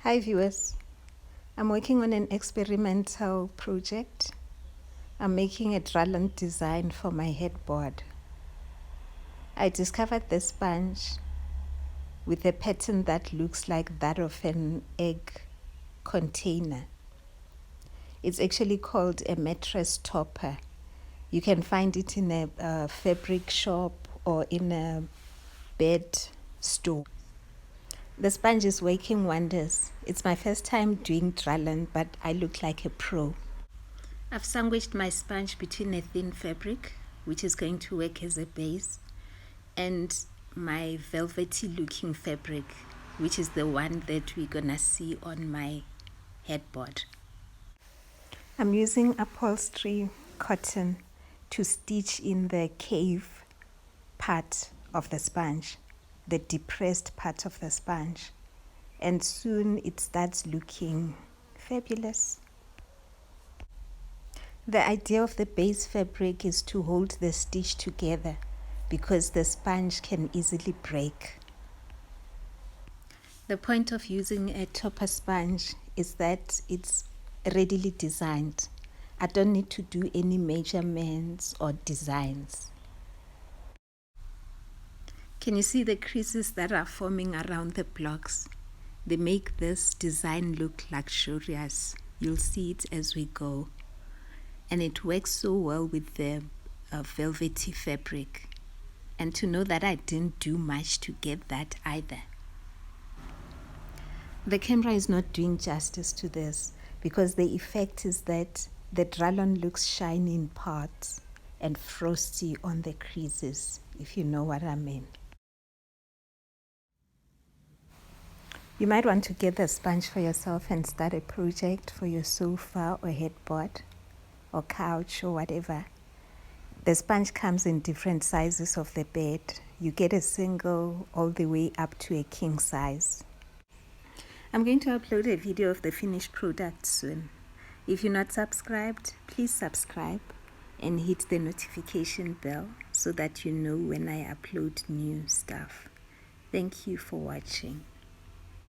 Hi viewers, I'm working on an experimental project. I'm making a Dralon design for my headboard. I discovered this sponge with a pattern that looks like that of an egg container. It's actually called a mattress topper. You can find it in a fabric shop or in a bed store. The sponge is working wonders. It's my first time doing Dralon, but I look like a pro. I've sandwiched my sponge between a thin fabric, which is going to work as a base, and my velvety looking fabric, which is the one that we're gonna see on my headboard. I'm using upholstery cotton to stitch in the cave part of the sponge, the depressed part of the sponge, and soon it starts looking fabulous. The idea of the base fabric is to hold the stitch together because the sponge can easily break. The point of using a topper sponge is that it's readily designed. I don't need to do any measurements or designs. Can you see the creases that are forming around the blocks? They make this design look luxurious. You'll see it as we go. And it works so well with the velvety fabric. And to know that I didn't do much to get that either. The camera is not doing justice to this because the effect is that the Dralon looks shiny in parts and frosty on the creases, if you know what I mean. You might want to get the sponge for yourself and start a project for your sofa or headboard or couch or whatever. The sponge comes in different sizes of the bed. You get a single all the way up to a king size. I'm going to upload a video of the finished product soon. If you're not subscribed, please subscribe and hit the notification bell so that you know when I upload new stuff. Thank you for watching.